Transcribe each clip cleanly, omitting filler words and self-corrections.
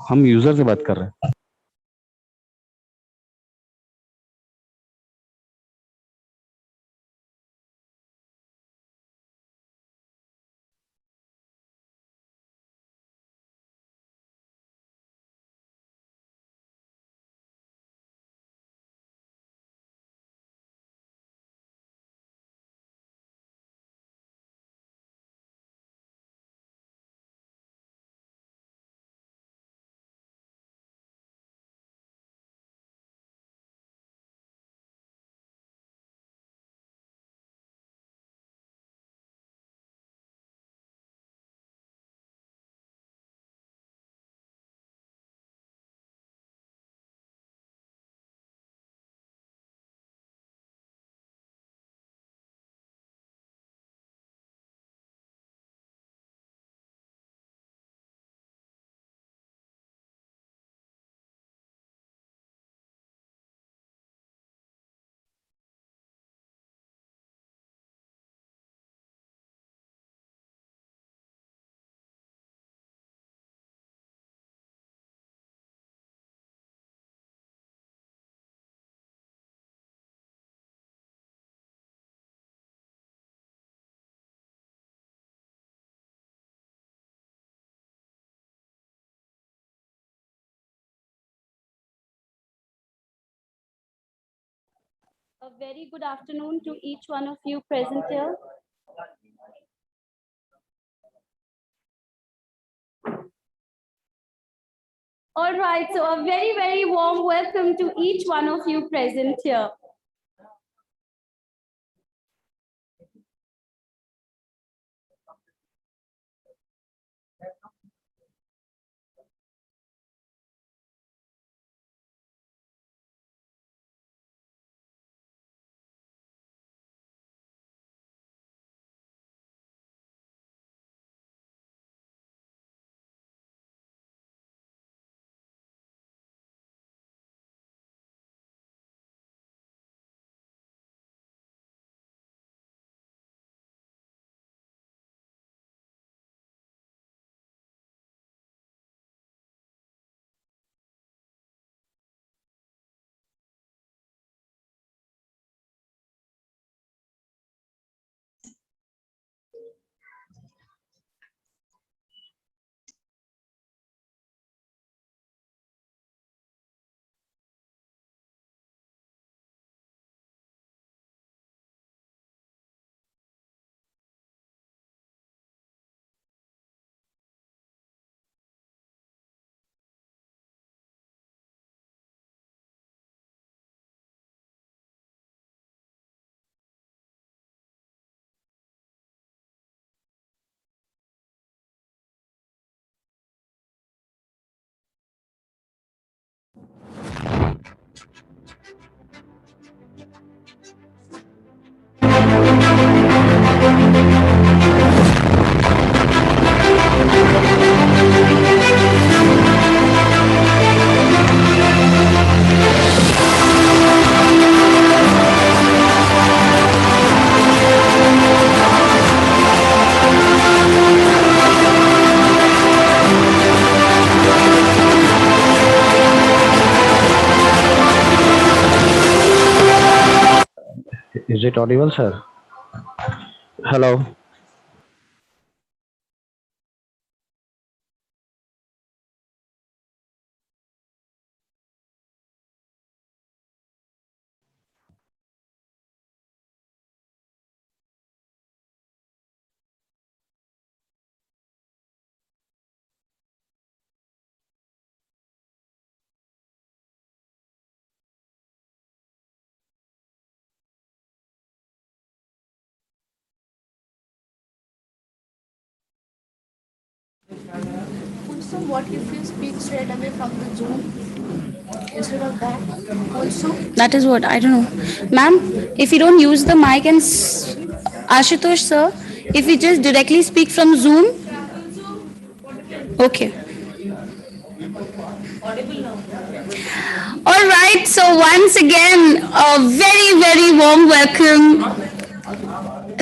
हम यूजर से बात कर रहे हैं। A very good afternoon to each one of you present here. All right, so a very, very warm welcome to each one of you present here. Is it audible, sir? Hello. Also, what if you speak straight away from the Zoom instead of that? Also, that is what I don't know, ma'am. If you don't use the mic and Ashutosh sir, if you just directly speak from Zoom, okay. All right. So once again, a very, very warm welcome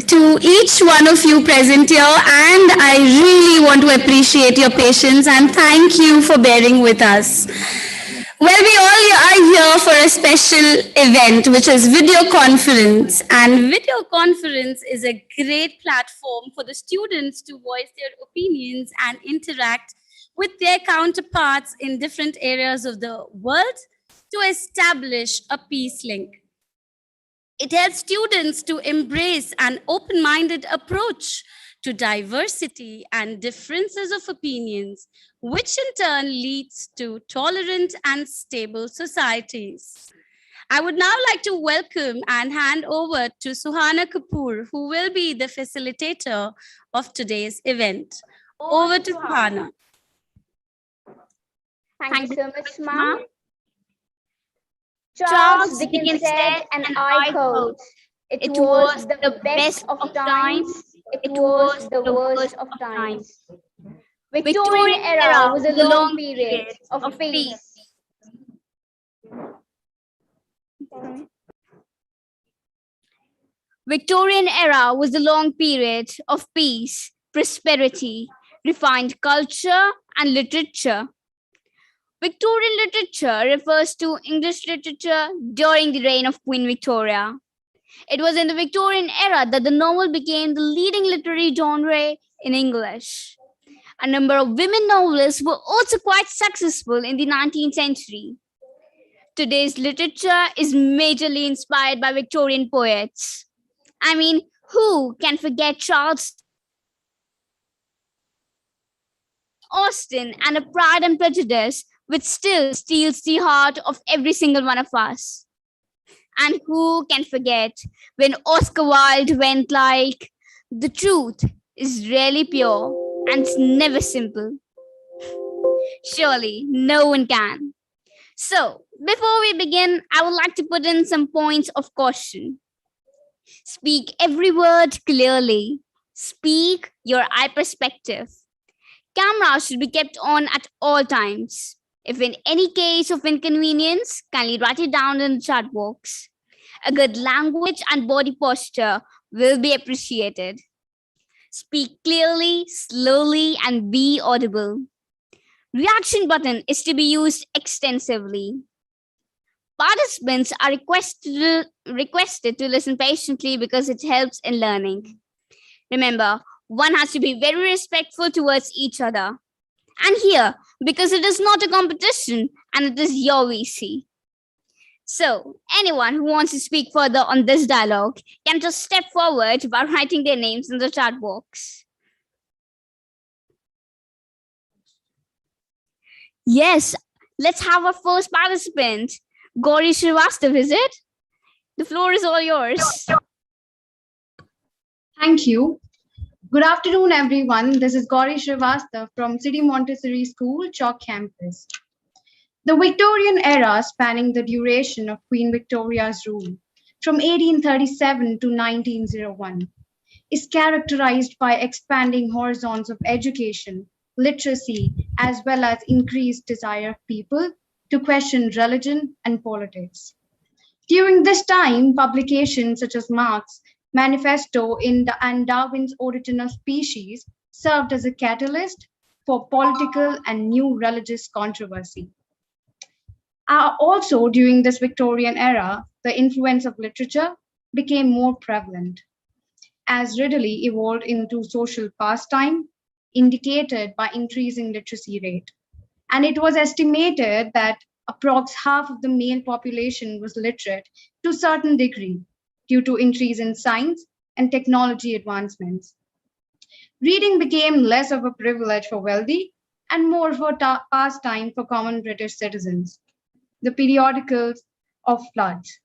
to each one of you present here, and I really want to appreciate your patience and thank you for bearing with us. Well, we all are here for a special event, which is video conference. And video conference is a great platform for the students to voice their opinions and interact with their counterparts in different areas of the world to establish a peace link. It helps students to embrace an open-minded approach to diversity and differences of opinions, which in turn leads to tolerant and stable societies. I would now like to welcome and hand over to Suhana Kapoor, who will be the facilitator of today's event. Over to Suhana. Thank you so much, ma'am. Charles Dickens said, and I quote, "It was the best of times, it was the worst of times." Victorian era was a long period of peace. Victorian era was a long period of peace, prosperity, refined culture, and literature. Victorian literature refers to English literature during the reign of Queen Victoria. It was in the Victorian era that the novel became the leading literary genre in English. A number of women novelists were also quite successful in the 19th century. Today's literature is majorly inspired by Victorian poets. I mean, who can forget Charles Austen and A Pride and Prejudice, which still steals the heart of every single one of us? And who can forget when Oscar Wilde went like, "The truth is really pure and it's never simple"? Surely no one can. So, before we begin, I would like to put in some points of caution. Speak every word clearly. Speak your eye perspective. Cameras should be kept on at all times. If in any case of inconvenience, kindly write it down in the chat box. A good language and body posture will be appreciated. Speak clearly, slowly, and be audible. Reaction button is to be used extensively. Participants are requested to listen patiently because it helps in learning. Remember, one has to be very respectful towards each other. And here, because it is not a competition and it is your VC. So, anyone who wants to speak further on this dialogue can just step forward by writing their names in the chat box. Yes, let's have our first participant. Gauri Srivastav, is it? The floor is all yours. Thank you. Good afternoon, everyone. This is Gauri Srivastav from City Montessori School, Chalk Campus. The Victorian era, spanning the duration of Queen Victoria's rule from 1837 to 1901, is characterized by expanding horizons of education, literacy, as well as increased desire of people to question religion and politics. During this time, publications such as Marx' Manifesto and Darwin's Origin of Species served as a catalyst for political and new religious controversy. Also, during this Victorian era, the influence of literature became more prevalent, as readily evolved into social pastime, indicated by increasing literacy rate. And it was estimated that approx half of the male population was literate to a certain degree due to increase in science and technology advancements. Reading became less of a privilege for wealthy and more of a pastime for common British citizens. The periodicals of floods.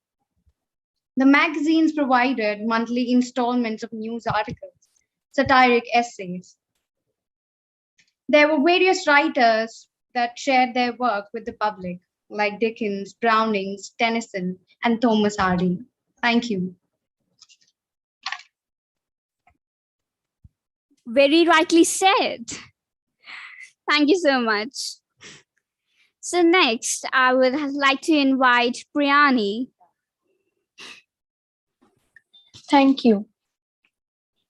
The magazines provided monthly installments of news articles, satiric essays. There were various writers that shared their work with the public, like Dickens, Browning, Tennyson, and Thomas Hardy. Thank you. Very rightly said. Thank you so much. So next, I would like to invite Priyani. Thank you.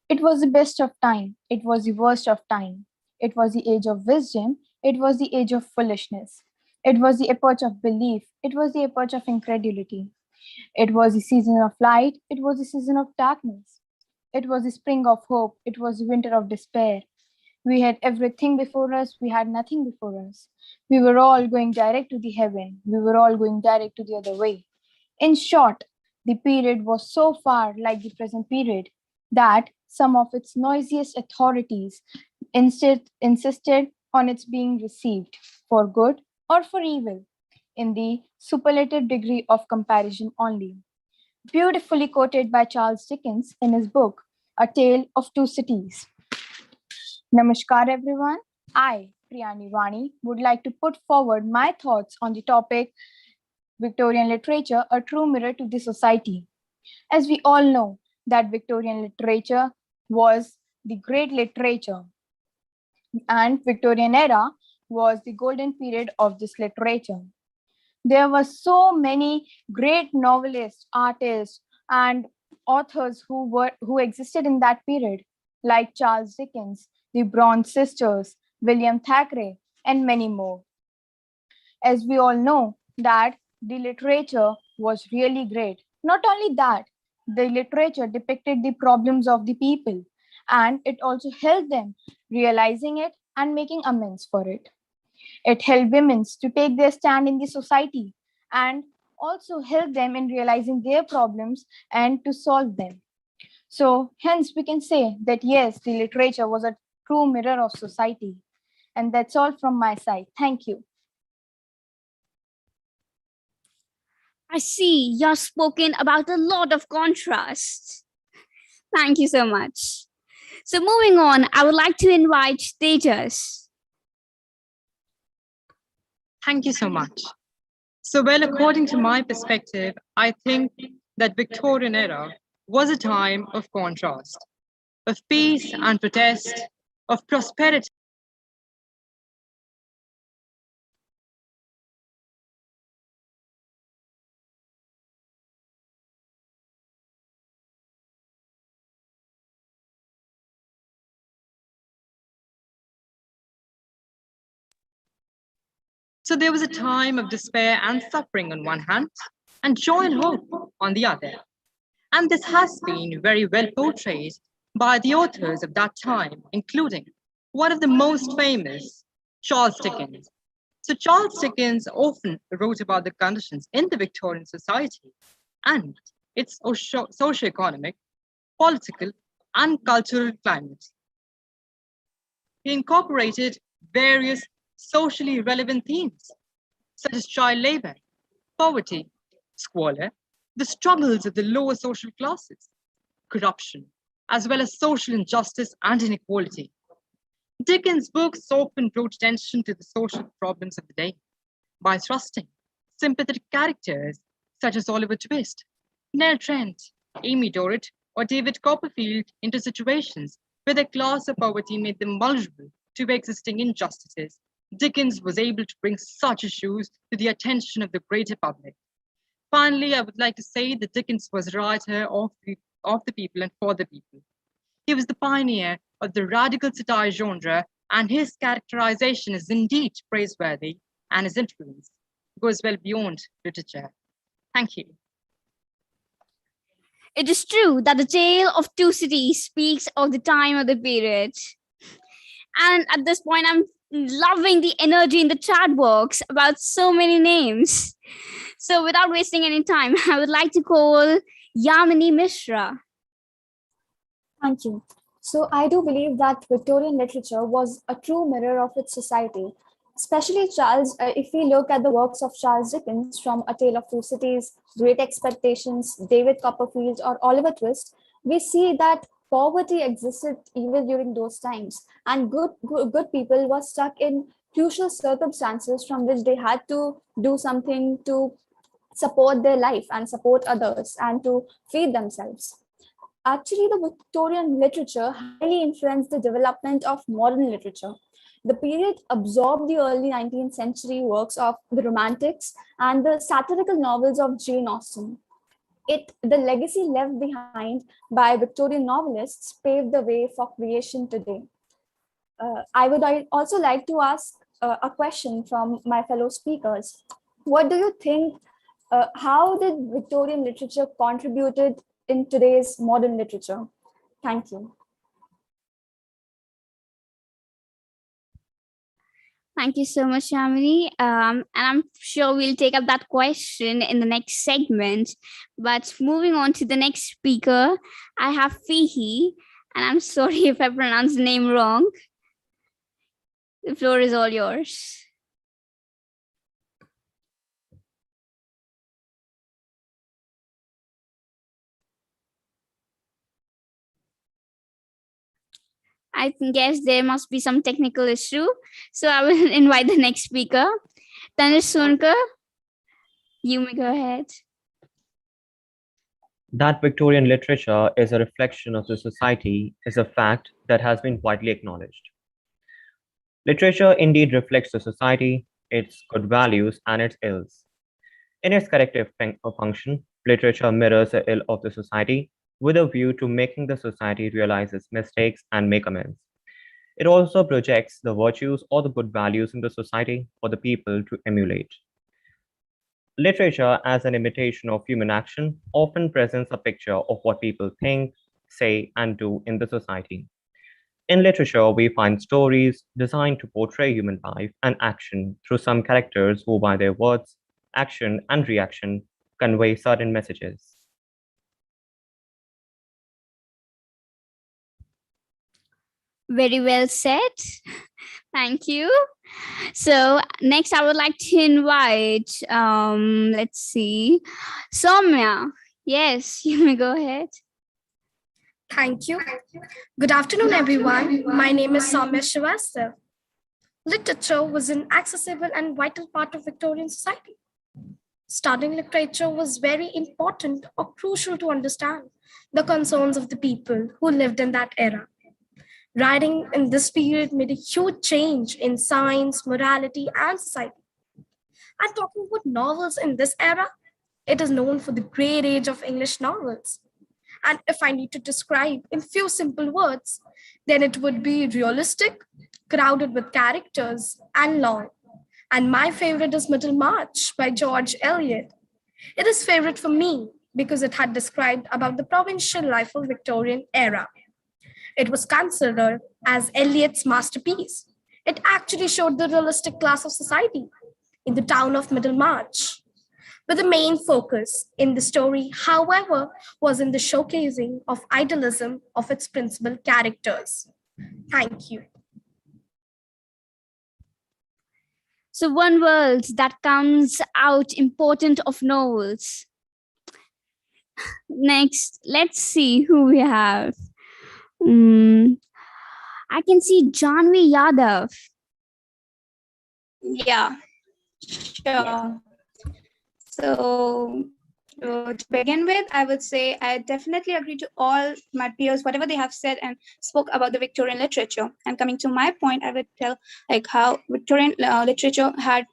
It was the best of time. It was the worst of time. It was the age of wisdom. It was the age of foolishness. It was the epoch of belief. It was the epoch of incredulity. It was the season of light. It was the season of darkness. It was the spring of hope. It was the winter of despair. We had everything before us. We had nothing before us. We were all going direct to the heaven. We were all going direct to the other way. In short, the period was so far like the present period that some of its noisiest authorities instead insisted on its being received for good or for evil in the superlative degree of comparison only. Beautifully quoted by Charles Dickens in his book, A Tale of Two Cities. Namaskar, everyone. I, Priyani Vani, would like to put forward my thoughts on the topic Victorian literature, a true mirror to the society. As we all know, that Victorian literature was the great literature, and Victorian era was the golden period of this literature. There were so many great novelists, artists, and authors who existed in that period, like Charles Dickens, the Bronte sisters, William Thackeray, and many more. As we all know that the literature was really great. Not only that, the literature depicted the problems of the people, and it also helped them realizing it and making amends for it. It helped women to take their stand in the society and also helped them in realizing their problems and to solve them. So hence we can say that yes, the literature was a true mirror of society. And that's all from my side. Thank you. I see you've spoken about a lot of contrast. Thank you so much. So moving on, I would like to invite Tejas. Thank you so much. So, well, according to my perspective, I think that Victorian era was a time of contrast, of peace and protest, of prosperity. So there was a time of despair and suffering on one hand, and joy and hope on the other. And this has been very well portrayed by the authors of that time, including one of the most famous, Charles Dickens. So Charles Dickens often wrote about the conditions in the Victorian society and its socio-economic, political, and cultural climate. He incorporated various socially relevant themes, such as child labor, poverty, squalor, the struggles of the lower social classes, corruption, as well as social injustice and inequality. Dickens' books often brought attention to the social problems of the day by thrusting sympathetic characters such as Oliver Twist, Nell Trent, Amy Dorrit, or David Copperfield into situations where their class of poverty made them vulnerable to existing injustices. Dickens was able to bring such issues to the attention of the greater public. Finally, I would like to say that Dickens was a writer of the people and for the people. He was the pioneer of the radical satire genre, and his characterization is indeed praiseworthy, and his influence goes well beyond literature. Thank you. It is true that the tale of two cities speaks of the time of the period. And at this point, I'm loving the energy in the chat box about so many names. So without wasting any time, I would like to call Yamini Mishra. Thank you. So I do believe that Victorian literature was a true mirror of its society, especially Charles. If we look at the works of Charles Dickens, from A Tale of Two Cities, Great Expectations, David Copperfield, or Oliver Twist, we see that poverty existed even during those times, and good people were stuck in crucial circumstances from which they had to do something to support their life and support others and to feed themselves. Actually, the Victorian literature highly influenced the development of modern literature. The period absorbed the early 19th century works of the Romantics and the satirical novels of Jane Austen. The legacy left behind by Victorian novelists paved the way for creation today. I would also like to ask a question from my fellow speakers. What do you think? How did Victorian literature contributed in today's modern literature? Thank you. Thank you so much, Shamini. And I'm sure we'll take up that question in the next segment. But moving on to the next speaker, I have Fihi, and I'm sorry if I pronounced the name wrong. The floor is all yours. I guess there must be some technical issue. So I will invite the next speaker. Tanish Sonkar, you may go ahead. That Victorian literature is a reflection of the society is a fact that has been widely acknowledged. Literature indeed reflects the society, its good values, and its ills. In its corrective function, literature mirrors the ill of the society with a view to making the society realize its mistakes and make amends. It also projects the virtues or the good values in the society for the people to emulate. Literature, as an imitation of human action, often presents a picture of what people think, say, and do in the society. In literature, we find stories designed to portray human life and action through some characters who, by their words, action, and reaction, convey certain messages. Very well said. Thank you. So next I would like to invite, let's see, Soumya. Yes, you may go ahead. Thank you. Good afternoon, everyone. My name is Soumya Srivastav. Literature was an accessible and vital part of Victorian society. Studying literature was very important or crucial to understand the concerns of the people who lived in that era. Writing in this period made a huge change in science, morality, and society. And talking about novels in this era, it is known for the great age of English novels. And if I need to describe in few simple words, then it would be realistic, crowded with characters, and long. And my favorite is Middlemarch by George Eliot. It is favorite for me because it had described about the provincial life of Victorian era. It was considered as Eliot's masterpiece. It actually showed the realistic class of society in the town of Middlemarch. But the main focus in the story, however, was in the showcasing of idealism of its principal characters. Thank you. So one word that comes out important of novels. Next, let's see who we have. I can see Janvi Yadav. Yeah, sure. So to begin with, I would say I definitely agree to all my peers, whatever they have said and spoke about the Victorian literature. And coming to my point, I would tell like how Victorian literature had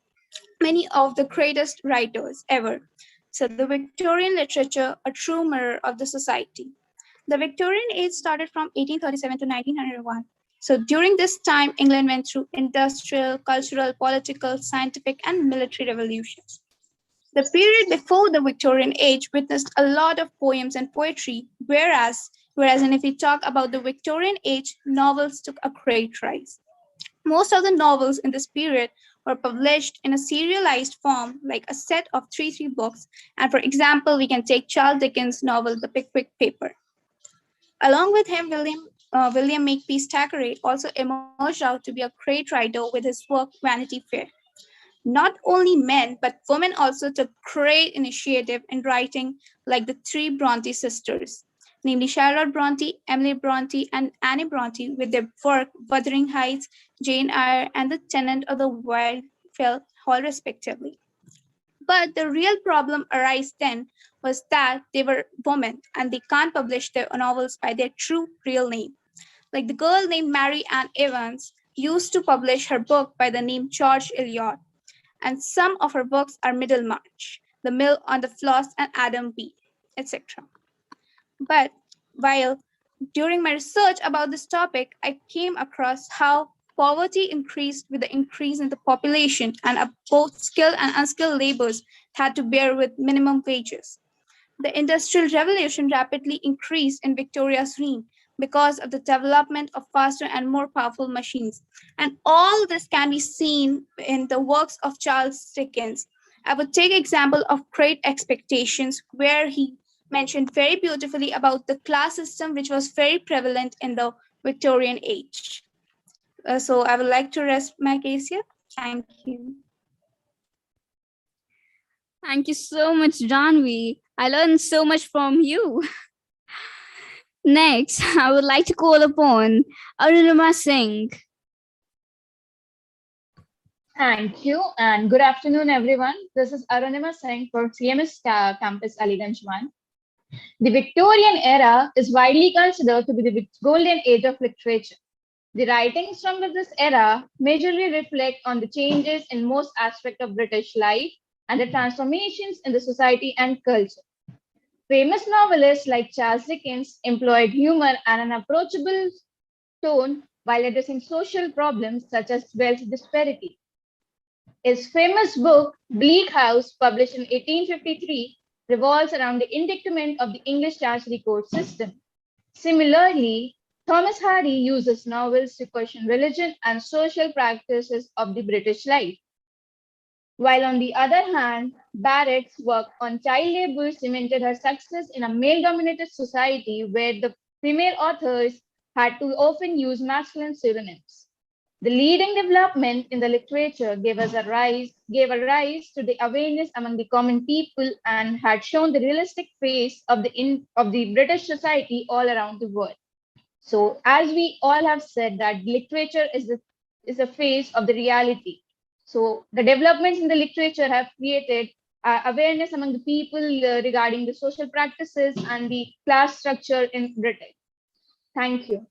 many of the greatest writers ever. So the Victorian literature, a true mirror of the society. The Victorian age started from 1837 to 1901. So during this time, England went through industrial, cultural, political, scientific, and military revolutions. The period before the Victorian age witnessed a lot of poems and poetry, whereas if we talk about the Victorian age, novels took a great rise. Most of the novels in this period were published in a serialized form, like a set of three books. And for example, we can take Charles Dickens' novel, The Pickwick Paper. Along with him, William Makepeace Thackeray also emerged out to be a great writer with his work Vanity Fair. Not only men, but women also took great initiative in writing, like the three Bronte sisters, namely Charlotte Bronte, Emily Bronte, and Annie Bronte, with their work Wuthering Heights, Jane Eyre, and The Tenant of the Wildfell Hall, respectively. But the real problem arose then was that they were women and they can't publish their novels by their true real name. Like the girl named Mary Ann Evans used to publish her book by the name George Eliot, and some of her books are Middlemarch, The Mill on the Floss, and Adam Bede. etc. But while during my research about this topic, I came across how poverty increased with the increase in the population, and both skilled and unskilled laborers had to bear with minimum wages. The Industrial Revolution rapidly increased in Victoria's reign because of the development of faster and more powerful machines. And all this can be seen in the works of Charles Dickens. I would take example of Great Expectations, where he mentioned very beautifully about the class system, which was very prevalent in the Victorian age. So I would like to rest my case here. Thank you. Thank you so much, Janvi. I learned so much from you. Next, I would like to call upon Arunima Singh. Thank you and good afternoon, everyone. This is Arunima Singh for CMS Campus Aliganj 1. The Victorian era is widely considered to be the golden age of literature. The writings from this era majorly reflect on the changes in most aspects of British life and the transformations in the society and culture. Famous novelists like Charles Dickens employed humor and an approachable tone while addressing social problems such as wealth disparity. His famous book, Bleak House, published in 1853, revolves around the indictment of the English Chancery Court system. Similarly, Thomas Hardy uses novels to question religion and social practices of the British life. While on the other hand, Barrett's work on child labor cemented her success in a male-dominated society where the female authors had to often use masculine pseudonyms. The leading development in the literature gave a rise to the awareness among the common people and had shown the realistic face of the British society all around the world. So, as we all have said, that literature is the face of the reality. So, the developments in the literature have created awareness among the people regarding the social practices and the class structure in Britain. Thank you.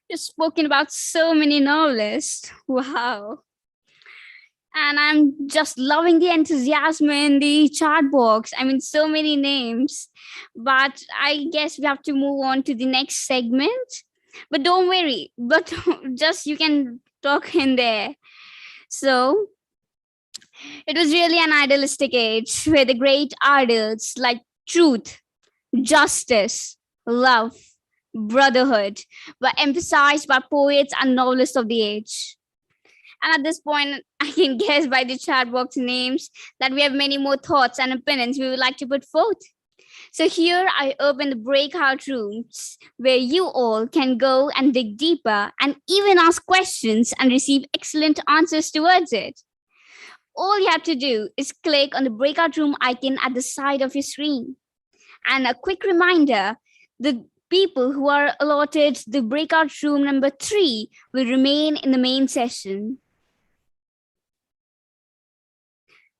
You've spoken about so many novelists. Wow. And I'm just loving the enthusiasm in the chat box. I mean, so many names. But I guess we have to move on to the next segment. But don't worry, but just you can talk in there. So it was really an idealistic age where the great ideals like truth, justice, love, brotherhood were emphasized by poets and novelists of the age. And at this point, I can guess by the chat box names that we have many more thoughts and opinions we would like to put forth. So here I open the breakout rooms where you all can go and dig deeper and even ask questions and receive excellent answers towards it. All you have to do is click on the breakout room icon at the side of your screen. And a quick reminder, the people who are allotted the breakout room number 3 will remain in the main session.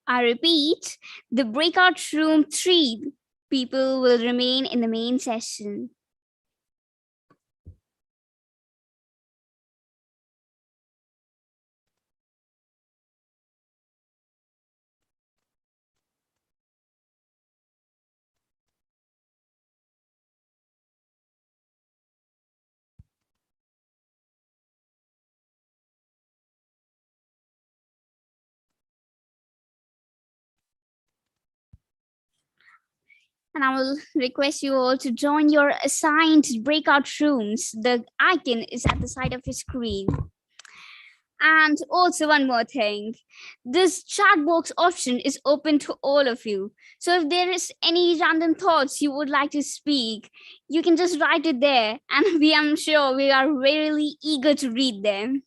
I repeat, the breakout room 3 people will remain in the main session. And I will request you all to join your assigned breakout rooms. The icon is at the side of your screen. And also one more thing, this chat box option is open to all of you. So if there is any random thoughts you would like to speak, you can just write it there. And I'm sure we are really eager to read them.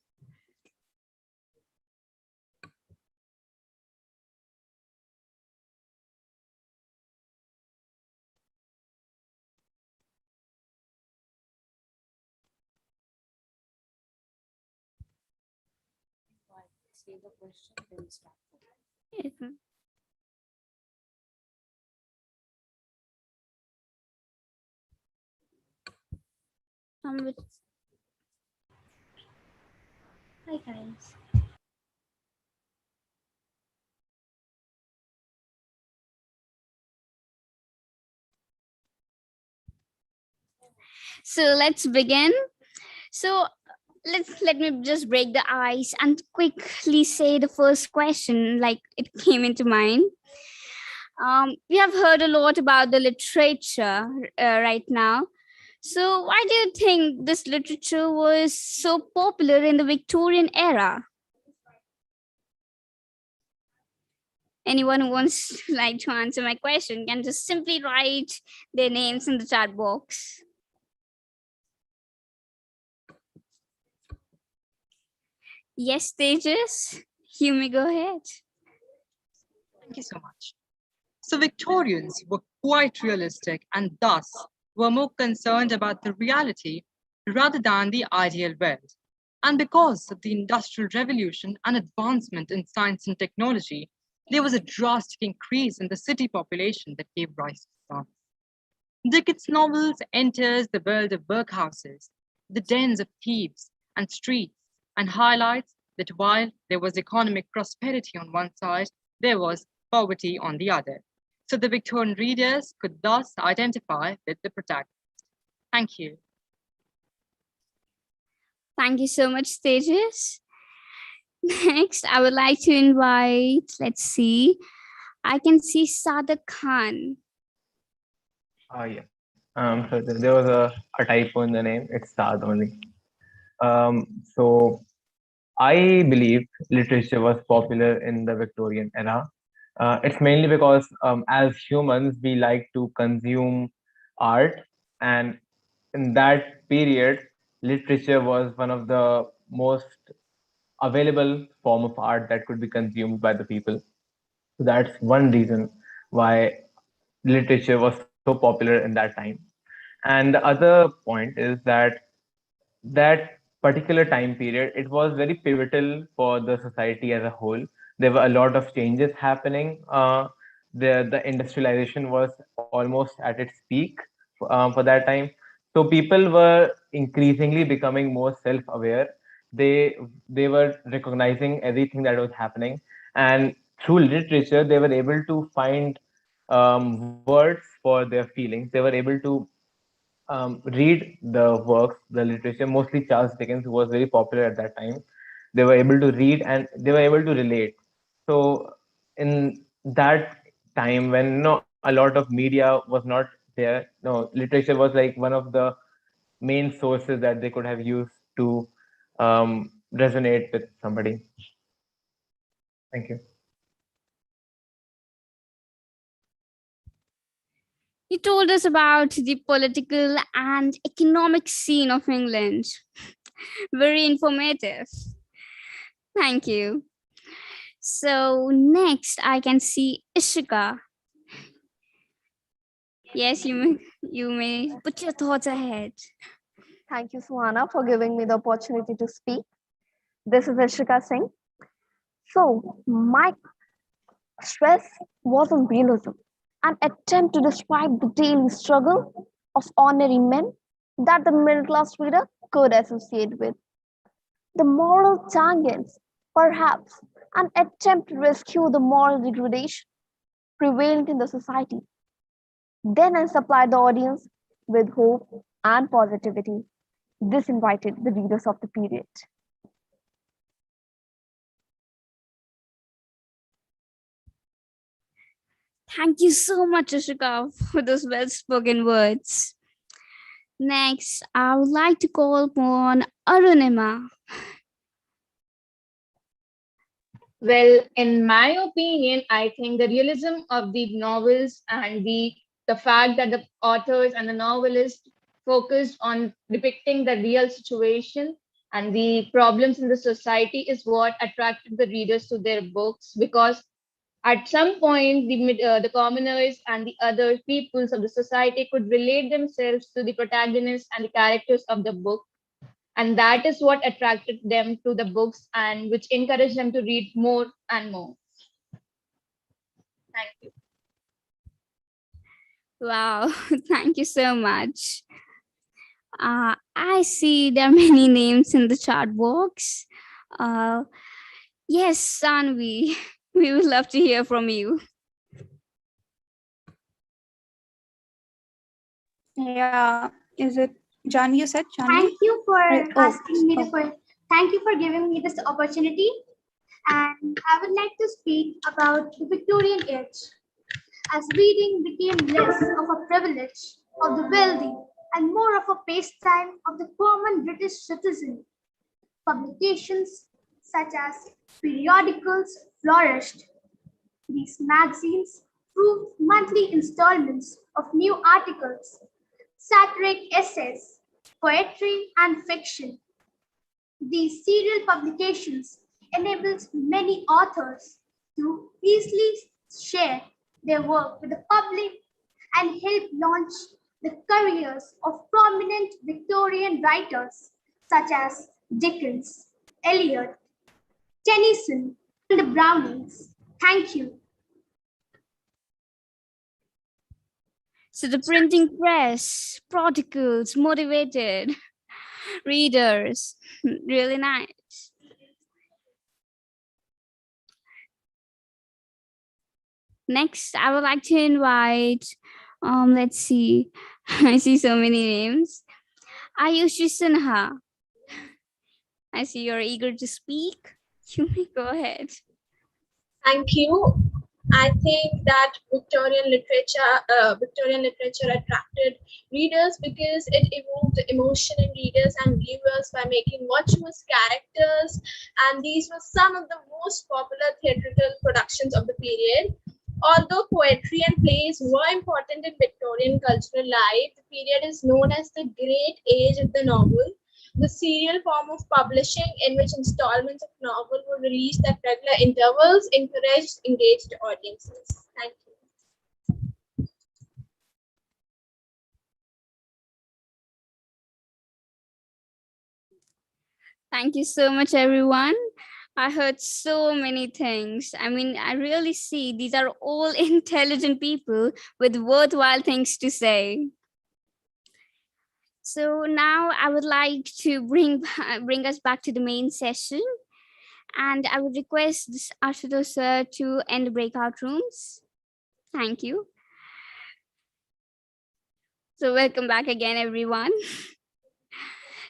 Say the question, then start. Hi guys. So let's begin. So let me just break the ice and quickly say the first question like it came into mind. We have heard a lot about the literature right now. So why do you think this literature was so popular in the Victorian era? Anyone who wants like to answer my question can just simply write their names in the chat box. Yes, Tejas, you may go ahead. Thank you so much. So Victorians were quite realistic and thus were more concerned about the reality rather than the ideal world. And because of the Industrial Revolution and advancement in science and technology, there was a drastic increase in the city population that gave rise to slums. Dickens' novels enters the world of workhouses, the dens of thieves and streets, and highlights that while there was economic prosperity on one side, there was poverty on the other. So the Victorian readers could thus identify with the protagonist. Thank you. Thank you so much, Tejas. Next, I would like to invite, let's see, I can see Sadak Khan. Yeah. So there was a typo in the name. It's Saad only. So I believe literature was popular in the Victorian era. It's mainly because as humans, we like to consume art. And in that period, literature was one of the most available form of art that could be consumed by the people. So that's one reason why literature was so popular in that time. And the other point is that that particular time period, it was very pivotal for the society as a whole. There were a lot of changes happening. The industrialization was almost at its peak for that time. So people were increasingly becoming more self-aware. They were recognizing everything that was happening, and through literature, they were able to find words for their feelings. They were able to read the works, the literature, mostly Charles Dickens, who was very popular at that time. They were able to read and they were able to relate. So in that time when no a lot of media was not there, no, literature was like one of the main sources that they could have used to resonate with somebody. Thank you. You told us about the political and economic scene of England. Very informative. Thank you. So next I can see Ishika. Yes, you may put your thoughts ahead. Thank you, Suhana, for giving me the opportunity to speak. This is Ishika Singh. So, my stress was on realism, an attempt to describe the daily struggle of ordinary men that the middle class reader could associate with. The moral tangents, perhaps an attempt to rescue the moral degradation prevalent in the society. Then I supplied the audience with hope and positivity. This invited the readers of the period. Thank you so much, Ashika, for those well-spoken words. Next, I would like to call upon Arunima. Well, in my opinion, I think the realism of the novels and the fact that the authors and the novelists focused on depicting the real situation and the problems in the society is what attracted the readers to their books, because at some point the commoners and the other peoples of the society could relate themselves to the protagonists and the characters of the book, and that is what attracted them to the books and which encouraged them to read more and more. Thank you. Wow, thank you so much. I see there are many names in the chat box. Yes, Sanvi, we would love to hear from you. Yeah, is it Janvi, you said Janvi? Thank you for asking me oh. the question. Thank you for giving me this opportunity. And I would like to speak about the Victorian age, as reading became less of a privilege of the wealthy and more of a pastime of the common British citizen. Publications such as periodicals flourished. These magazines proved monthly installments of new articles, satiric essays, poetry, and fiction. These serial publications enables many authors to easily share their work with the public and help launch the careers of prominent Victorian writers such as Dickens, Eliot, Tennyson, and the Brownings. Thank you. So the printing press, prodigals, motivated readers, really nice. Next, I would like to invite, let's see, I see so many names. Ayushi Sinha. I see you're eager to speak. You may go ahead. Thank you. I think that Victorian literature attracted readers because it evoked emotion in readers and viewers by making virtuous characters, and these were some of the most popular theatrical productions of the period. Although poetry and plays were important in Victorian cultural life, the period is known as the Great Age of the Novel. The serial form of publishing, in which installments of novel were released at regular intervals, encouraged engaged audiences. Thank you. Thank you so much, everyone. I heard so many things. I mean, I really see these are all intelligent people with worthwhile things to say. So now I would like to bring us back to the main session. And I would request Ashutosh sir to end the breakout rooms. Thank you. So welcome back again, everyone.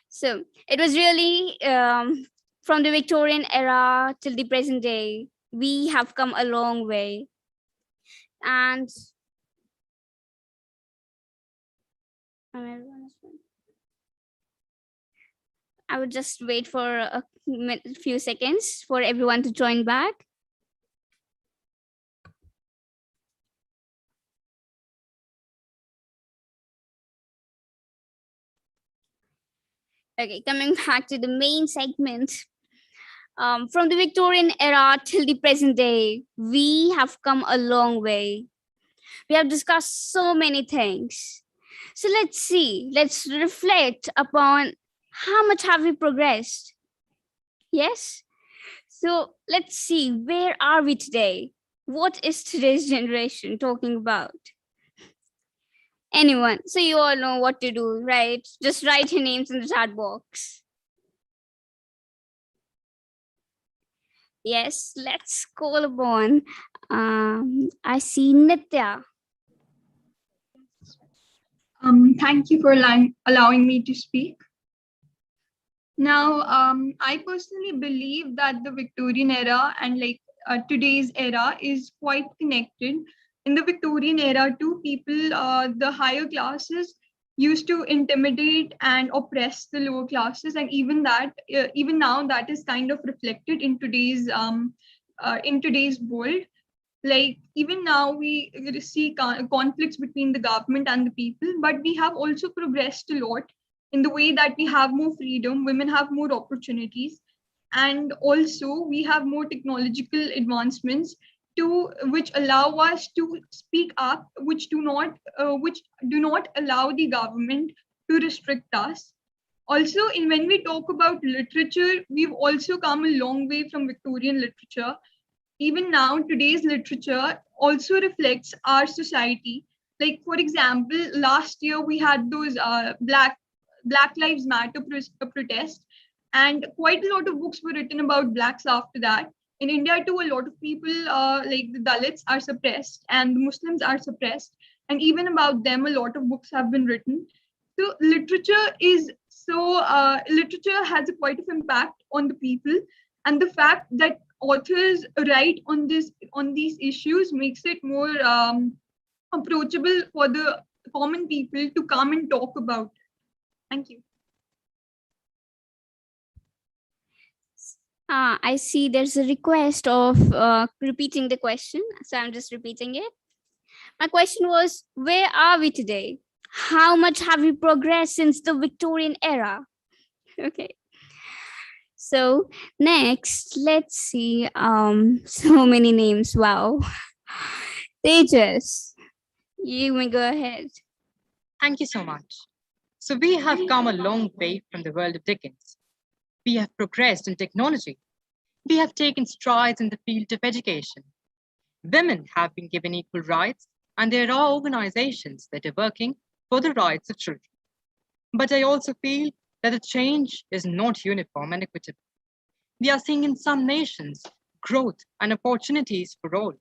So it was really from the Victorian era till the present day, we have come a long way. And I would just wait for a few seconds for everyone to join back. Okay, coming back to the main segment. From the Victorian era till the present day, we have come a long way. We have discussed so many things. So let's reflect upon how much have we progressed. Yes. So let's see, where are we today? What is today's generation talking about? Anyone? So you all know what to do, right? Just write your names in the chat box. Yes, let's call upon. I see Nitya. Thank you for allowing me to speak. Now, I personally believe that the Victorian era and today's era is quite connected. In the Victorian era, people, the higher classes, used to intimidate and oppress the lower classes, and even now that is kind of reflected in today's world. Like even now we see conflicts between the government and the people, but we have also progressed a lot in the way that we have more freedom, women have more opportunities, and also we have more technological advancements which allow us to speak up, which do not allow the government to restrict us. Also, when we talk about literature, we've also come a long way from Victorian literature. Even now, today's literature also reflects our society. Like, for example, last year we had those Black Lives Matter protests, and quite a lot of books were written about Blacks after that. In India too, a lot of people like the Dalits are suppressed and the Muslims are suppressed. And even about them, a lot of books have been written. So literature has a quite of impact on the people, and the fact that authors write on these issues makes it more approachable for the common people to come and talk about it. Thank you. I see there's a request of repeating the question, so I'm just repeating it. My question was, where are we today? How much have we progressed since the Victorian era? Okay. So next, let's see. So many names. Wow. Tejas, you may go ahead. Thank you so much. So we have come a long way from the world of Dickens. We have progressed in technology. We have taken strides in the field of education. Women have been given equal rights, and there are organizations that are working for the rights of children. But I also feel that the change is not uniform and equitable. We are seeing in some nations growth and opportunities for all,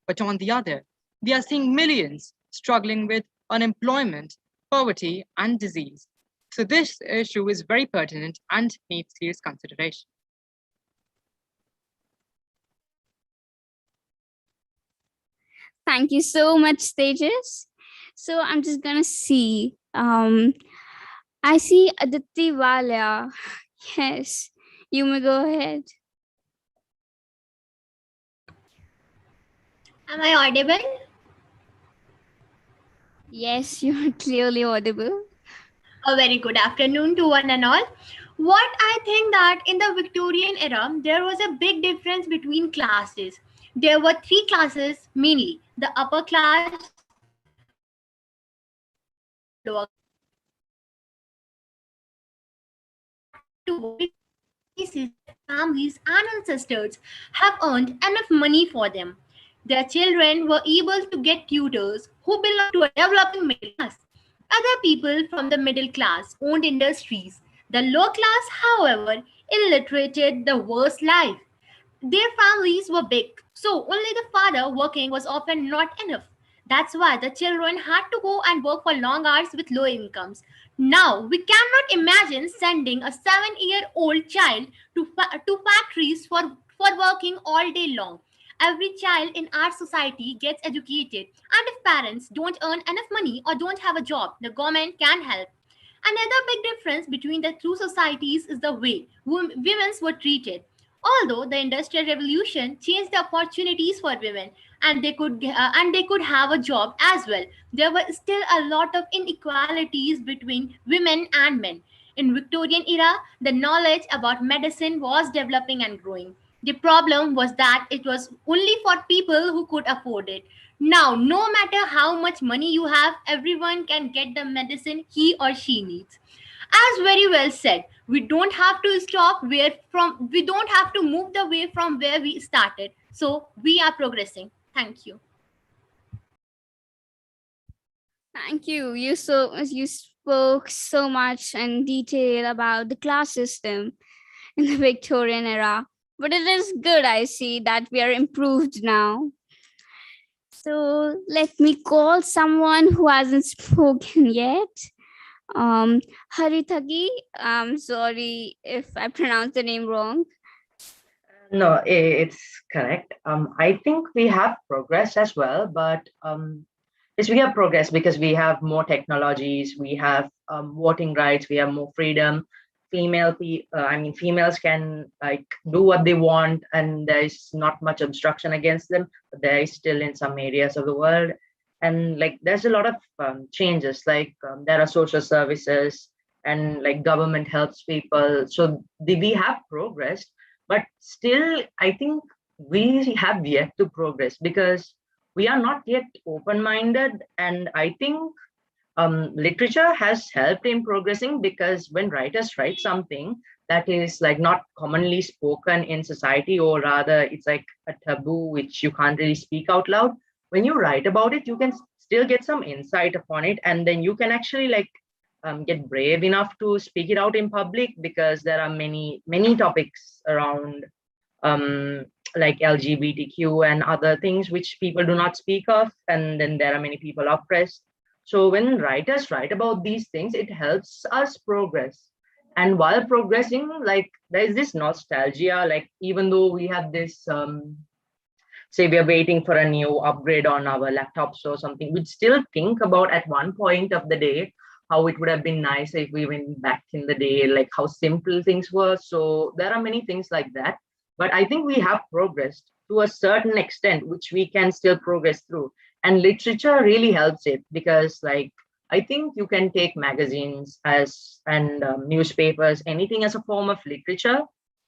but on the other, we are seeing millions struggling with unemployment, poverty, and disease. So this issue is very pertinent and needs serious consideration. Thank you so much, Tejas. So I'm just gonna see. I see Aditi Walia. Yes, you may go ahead. Am I audible? Yes, you're clearly audible. A very good afternoon to one and all. What I think that in the Victorian era, there was a big difference between classes. There were three classes mainly: the upper class, lower cases, families and ancestors have earned enough money for them. Their children were able to get tutors who belonged to a developing middle class. Other people from the middle class owned industries. The low class, however, illiterated the worst life. Their families were big, so only the father working was often not enough. That's why the children had to go and work for long hours with low incomes. Now, we cannot imagine sending a 7-year-old child to factories for working all day long. Every child in our society gets educated, and if parents don't earn enough money or don't have a job, the government can help. Another big difference between the two societies is the way women were treated. Although the Industrial Revolution changed the opportunities for women, and they could have a job as well, there were still a lot of inequalities between women and men. In Victorian era, the knowledge about medicine was developing and growing. The problem was that it was only for people who could afford it. Now, no matter how much money you have, everyone can get the medicine he or she needs. As very well said, we don't have to we don't have to move the way from where we started. So we are progressing. Thank you. Thank you. You spoke so much in detail about the class system in the Victorian era. But it is good, I see, that we are improved now. So let me call someone who hasn't spoken yet. Harithagi, I'm sorry if I pronounced the name wrong. No, it's correct. I think we have progressed as well, but yes, we have progressed because we have more technologies, we have voting rights, we have more freedom. Females can like do what they want, and there is not much obstruction against them. But there is still in some areas of the world, and like there's a lot of changes. Like there are social services, and like government helps people. So we have progressed, but still, I think we have yet to progress because we are not yet open-minded, and I think literature has helped in progressing because when writers write something that is like not commonly spoken in society, or rather it's like a taboo which you can't really speak out loud, when you write about it, you can still get some insight upon it, and then you can actually like get brave enough to speak it out in public, because there are many topics around like LGBTQ and other things which people do not speak of, and then there are many people oppressed. So when writers write about these things, it helps us progress. And while progressing, like there is this nostalgia, like even though we have this say we are waiting for a new upgrade on our laptops or something, we'd still think about at one point of the day how it would have been nice if we went back in the day, like how simple things were. So there are many things like that. But I think we have progressed to a certain extent, which we can still progress through. And literature really helps it because, like, I think you can take magazines as and newspapers, anything as a form of literature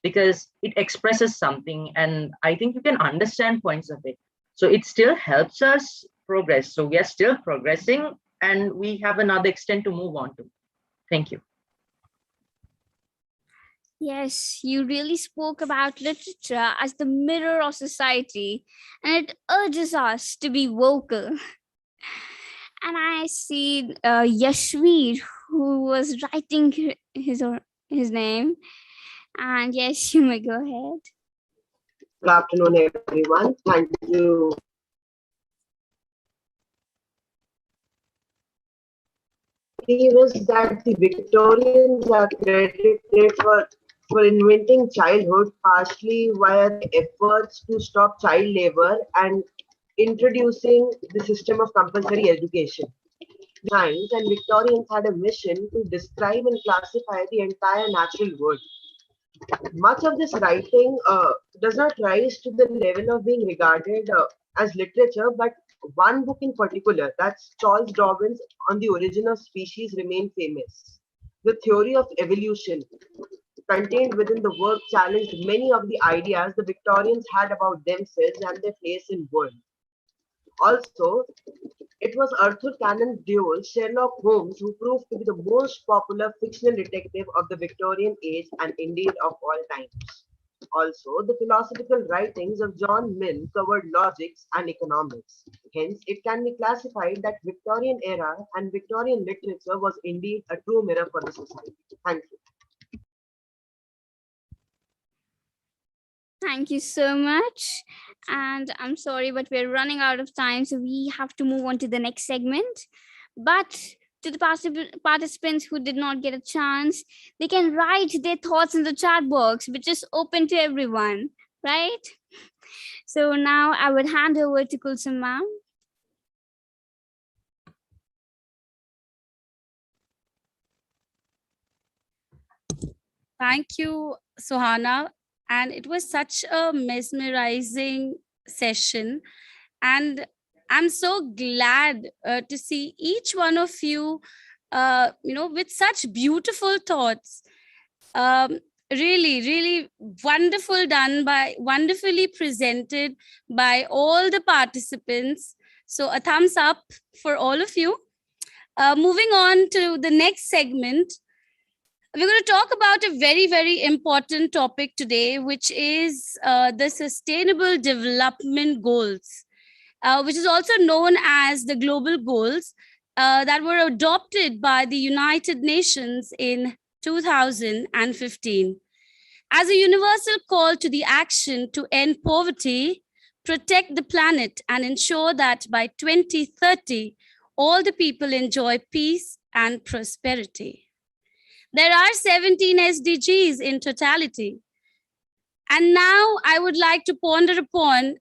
because it expresses something, and I think you can understand points of it. So it still helps us progress. So we are still progressing, and we have another extent to move on to. Thank you. Yes, you really spoke about literature as the mirror of society, and it urges us to be vocal. And I see Yashveer, who was writing his name. And yes, you may go ahead. Good afternoon, everyone. Thank you. Was that the Victorians are credited for inventing childhood partially via the efforts to stop child labor and introducing the system of compulsory education. Times and Victorians had a mission to describe and classify the entire natural world. Much of this writing does not rise to the level of being regarded as literature, but one book in particular, that's Charles Darwin's On the Origin of Species, remained famous. The theory of evolution contained within the work challenged many of the ideas the Victorians had about themselves and their place in world. Also, it was Arthur Conan Doyle's Sherlock Holmes who proved to be the most popular fictional detective of the Victorian age and indeed of all times. Also, the philosophical writings of John Mill covered logics and economics. Hence, it can be classified that Victorian era and Victorian literature was indeed a true mirror for the society. Thank you. Thank you so much. And I'm sorry, but we're running out of time, so we have to move on to the next segment. But to the participants who did not get a chance, they can write their thoughts in the chat box, which is open to everyone, right? So now I would hand over to Kulsum ma'am. Thank you, Suhana. And it was such a mesmerizing session. And I'm so glad to see each one of you, with such beautiful thoughts. Really wonderfully presented by all the participants. So a thumbs up for all of you. Moving on to the next segment, we're going to talk about a very important topic today, which is the Sustainable Development Goals, which is also known as the Global Goals that were adopted by the United Nations in 2015 as a universal call to the action to end poverty, protect the planet, and ensure that by 2030, all the people enjoy peace and prosperity. There are 17 SDGs in totality. And now I would like to ponder upon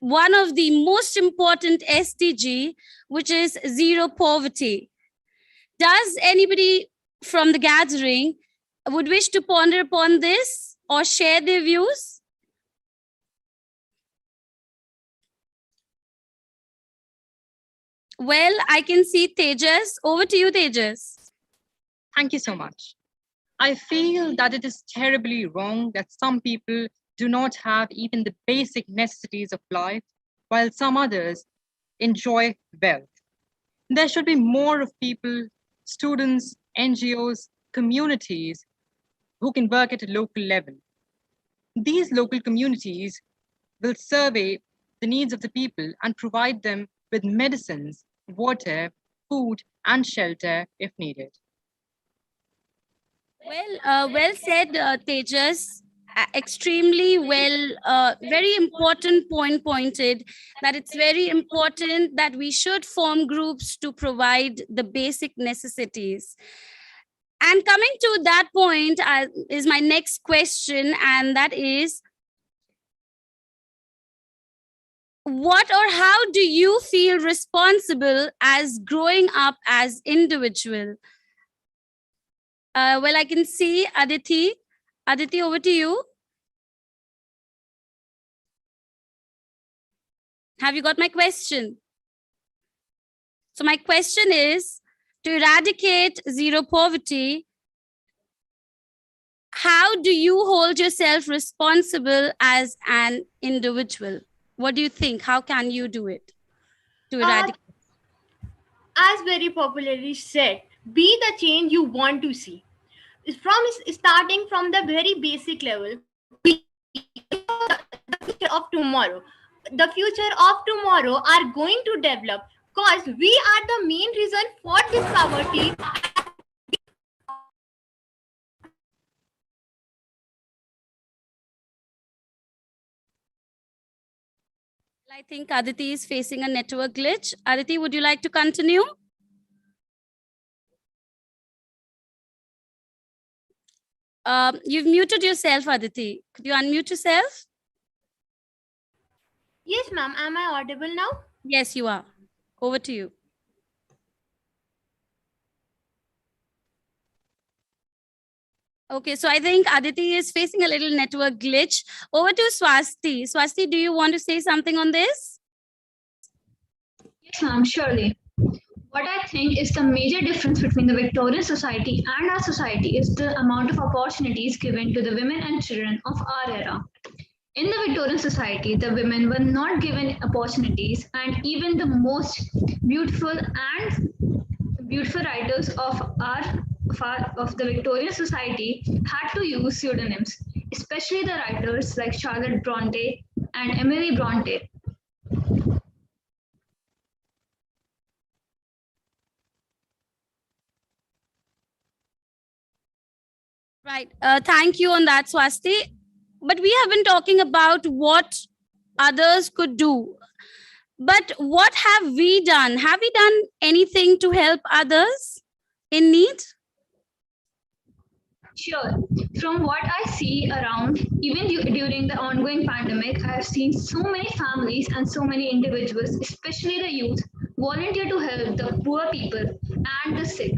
one of the most important SDG, which is zero poverty. Does anybody from the gathering would wish to ponder upon this or share their views? Well, I can see Tejas. Over to you, Tejas. Thank you so much. I feel that it is terribly wrong that some people do not have even the basic necessities of life, while some others enjoy wealth. There should be more of people, students, NGOs, communities who can work at a local level. These local communities will survey the needs of the people and provide them with medicines, water, food, and shelter if needed. Well said, Tejas. extremely well, very important point pointed, that it's very important that we should form groups to provide the basic necessities. And coming to that point is my next question, and that is, what or how do you feel responsible as growing up as individual? Well, I can see Aditi. Aditi, over to you. Have you got my question? So my question is, to eradicate zero poverty, how do you hold yourself responsible as an individual? What do you think? How can you do it to eradicate? As very popularly said, be the change you want to see. From starting from the very basic level, the future of tomorrow. The future of tomorrow are going to develop because we are the main reason for this poverty. I think Aditi is facing a network glitch. Aditi, would you like to continue? You've muted yourself, Aditi. Could you unmute yourself? Yes, ma'am. Am I audible now? Yes, you are. Over to you. Okay, so I think Aditi is facing a little network glitch. Over to Swasti. Swasti, do you want to say something on this? Yes, ma'am, surely. What I think is the major difference between the Victorian society and our society is the amount of opportunities given to the women and children of our era. In the Victorian society, the women were not given opportunities, and even the most beautiful writers of the Victorian society had to use pseudonyms, especially the writers like Charlotte Bronte and Emily Bronte. Right. Thank you on that, Swasti. But we have been talking about what others could do. But what have we done? Have we done anything to help others in need? Sure. From what I see around, even during the ongoing pandemic, I have seen so many families and so many individuals, especially the youth, volunteer to help the poor people and the sick.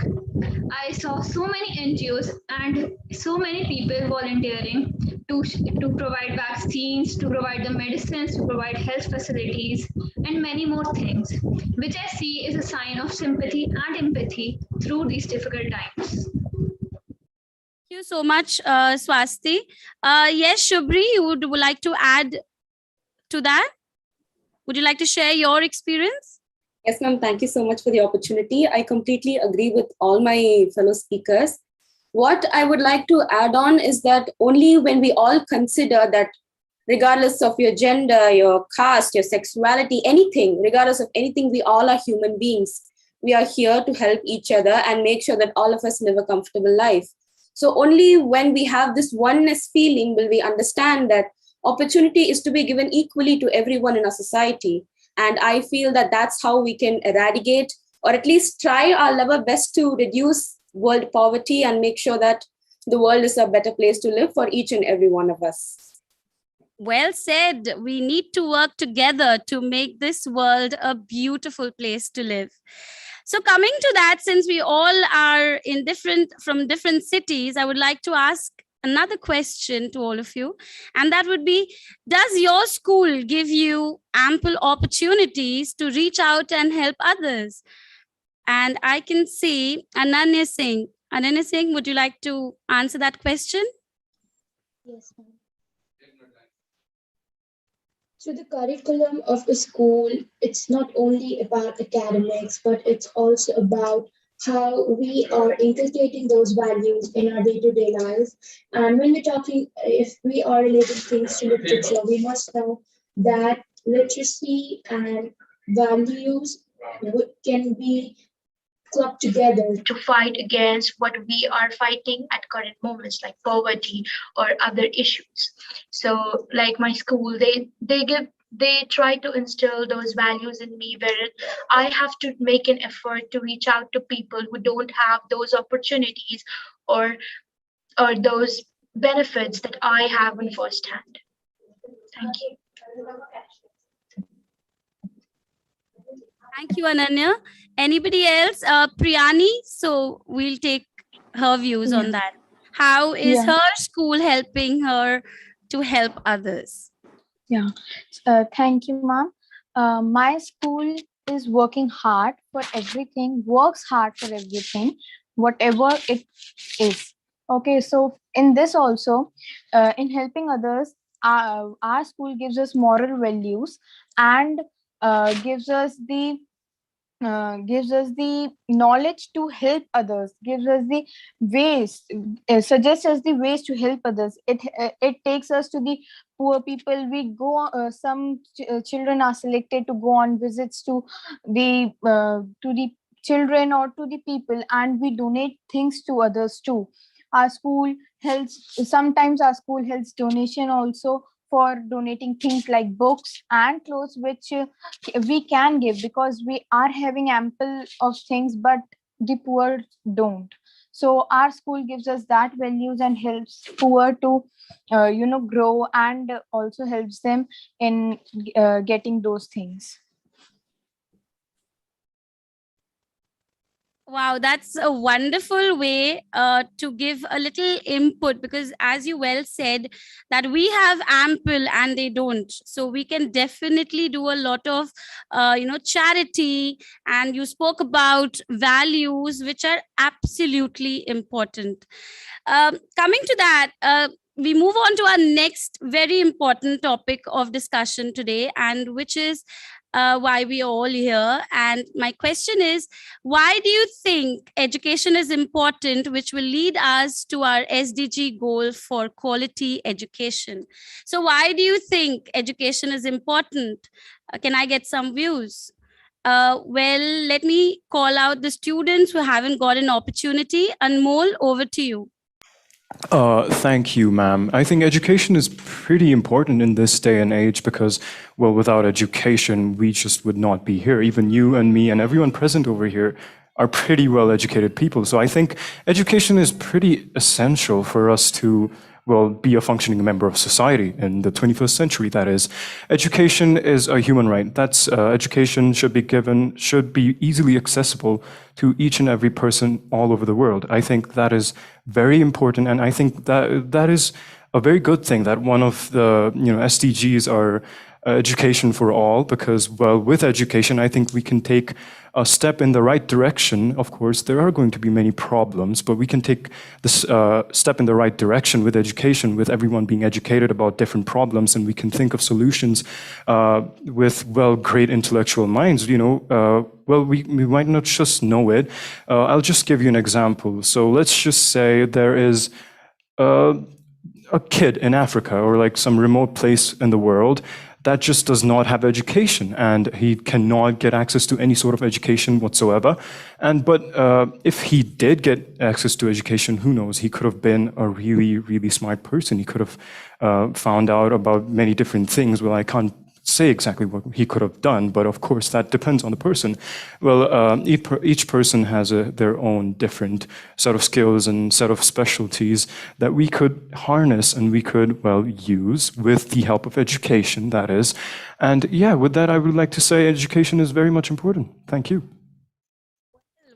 I saw so many NGOs and so many people volunteering to provide vaccines, to provide the medicines, to provide health facilities, and many more things, which I see is a sign of sympathy and empathy through these difficult times. Thank you so much, Swasti. Yes, Shubhri, you would like to add to that? Would you like to share your experience? Yes, ma'am. Thank you so much for the opportunity. I completely agree with all my fellow speakers. What I would like to add on is that only when we all consider that regardless of your gender, your caste, your sexuality, anything, regardless of anything, we all are human beings. We are here to help each other and make sure that all of us live a comfortable life. So only when we have this oneness feeling will we understand that opportunity is to be given equally to everyone in our society. And I feel that that's how we can eradicate, or at least try our level best to reduce world poverty and make sure that the world is a better place to live for each and every one of us. Well said. We need to work together to make this world a beautiful place to live. So coming to that, since we all are from different cities, I would like to ask another question to all of you. And that would be, does your school give you ample opportunities to reach out and help others? And I can see Ananya Singh. Ananya Singh, would you like to answer that question? Yes, ma'am. So the curriculum of the school, it's not only about academics, but it's also about how we are inculcating those values in our day-to-day life. And when we're talking, if we are relating things to literature, we must know that literacy and values can be club together to fight against what we are fighting at current moments, like poverty or other issues. So, like my school, they try to instill those values in me, where I have to make an effort to reach out to people who don't have those opportunities or those benefits that I have in firsthand. Thank you. Thank you, Ananya. Anybody else? Priyani, so we'll take her views on that. How is Yeah. her school helping her to help others? Yeah, thank you, ma'am. My school is working hard for everything, works hard for everything, whatever it is. Okay, so in this also, in helping others, our school gives us moral values and gives us the knowledge to help others, gives us the ways, suggests us the ways to help others. It takes us to the poor people. We go, some children are selected to go on visits to the children or to the people, and we donate things to others too. Our school helps, sometimes our school helps donation also for donating things like books and clothes, which we can give because we are having ample of things, but the poor don't. So our school gives us that values and helps poor to grow, and also helps them in getting those things. Wow, that's a wonderful way to give a little input, because as you well said, that we have ample and they don't. So we can definitely do a lot of, charity. And you spoke about values, which are absolutely important. Coming to that, we move on to our next very important topic of discussion today, and which is why we are all here. And my question is, why do you think education is important, which will lead us to our SDG goal for quality education? So why do you think education is important? Can I get some views? Well, let me call out the students who haven't got an opportunity. Anmol, over to you. Thank you, ma'am. I think education is pretty important in this day and age because, well, without education, we just would not be here. Even you and me and everyone present over here are pretty well-educated people. So I think education is pretty essential for us to, well, be a functioning member of society in the 21st century, that is. Education is a human right. That's education should be easily accessible to each and every person all over the world. I think that is very important, and I think that is a very good thing that one of the SDGs are education for all, because, well, with education, I think we can take a step in the right direction. Of course, there are going to be many problems, but we can take this step in the right direction with education, with everyone being educated about different problems, and we can think of solutions with, well, great intellectual minds. Well, we might not just know it. I'll just give you an example. So let's just say there is a kid in Africa or like some remote place in the world that just does not have education, and he cannot get access to any sort of education whatsoever. But if he did get access to education, who knows? He could have been a really, really smart person. He could have found out about many different things. Well, I can't say exactly what he could have done, but of course that depends on the person. Well, each person has their own different set of skills and set of specialties that we could harness and we could, well, use with the help of education, that is. And yeah, with that, I would like to say education is very much important. Thank you.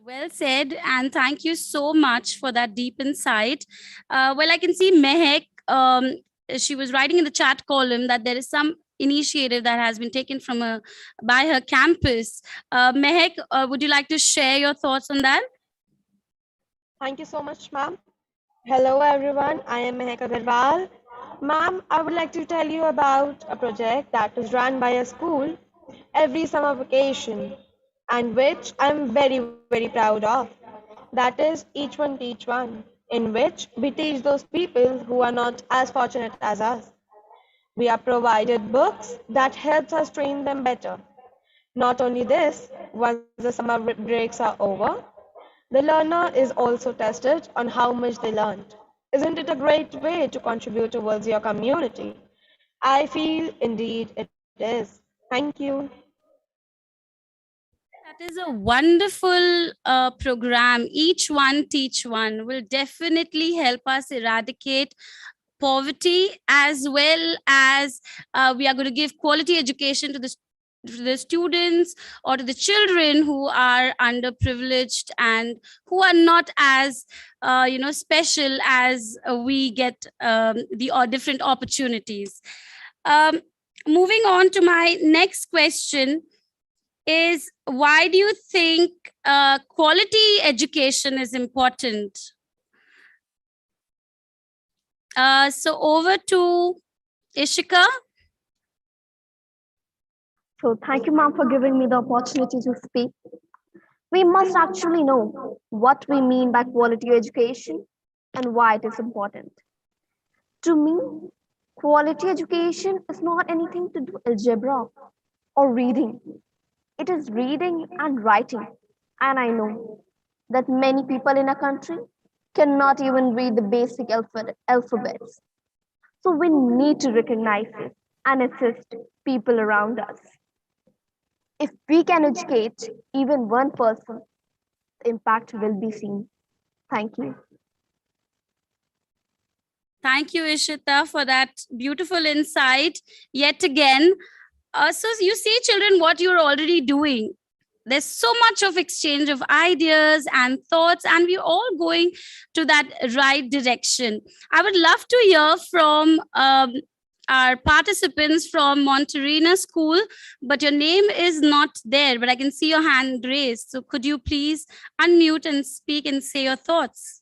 Well said, and thank you so much for that deep insight. Well, I can see Mehek, she was writing in the chat column that there is some initiative that has been taken by her campus. Mehek, would you like to share your thoughts on that? Thank you so much, ma'am. Hello, everyone. I am Mehek Agarwal. Ma'am, I would like to tell you about a project that is run by a school every summer vacation, and which I'm very, very proud of. That is Each One Teach One, in which we teach those people who are not as fortunate as us. We are provided books that helps us train them better. Not only this, once the summer breaks are over, The learner is also tested on how much they learned. Isn't it a great way to contribute towards your community? I feel indeed it is. Thank you. That is a wonderful program. Each one, teach one will definitely help us eradicate poverty, as well as we are going to give quality education to the students or to the children who are underprivileged and who are not as special as we get the different opportunities. Moving on to my next question is, why do you think quality education is important? So over to Ishika. So thank you, ma'am, for giving me the opportunity to speak. We must actually know what we mean by quality education and why it is important. To me, quality education is not anything to do with algebra or reading. It is reading and writing. And I know that many people in a country cannot even read the basic alphabets. So we need to recognize it and assist people around us. If we can educate even one person, the impact will be seen. Thank you. Thank you, Ishita, for that beautiful insight. Yet again, so you see, children, what you're already doing. There's so much of exchange of ideas and thoughts, and we're all going to that right direction. I would love to hear from our participants from Montessori School, but your name is not there, but I can see your hand raised. So could you please unmute and speak and say your thoughts?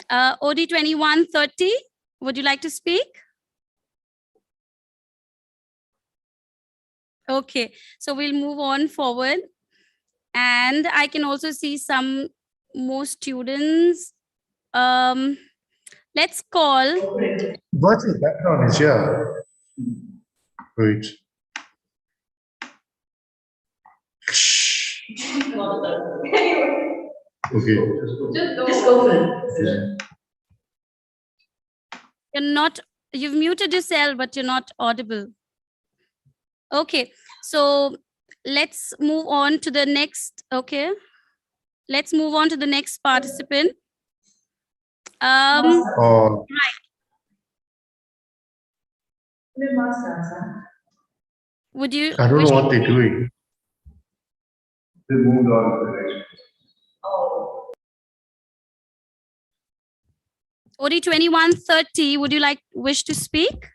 OD 2130, would you like to speak? Okay, so we'll move on forward. And I can also see some more students. Let's call. What's the background is here? Wait. Okay. Just go for it. You've muted yourself, but you're not audible. Okay, so let's move on to the next. Okay, let's move on to the next participant. Right. Would you? I don't know what they're doing. They moved on to the next. OD 2130, would you wish to speak?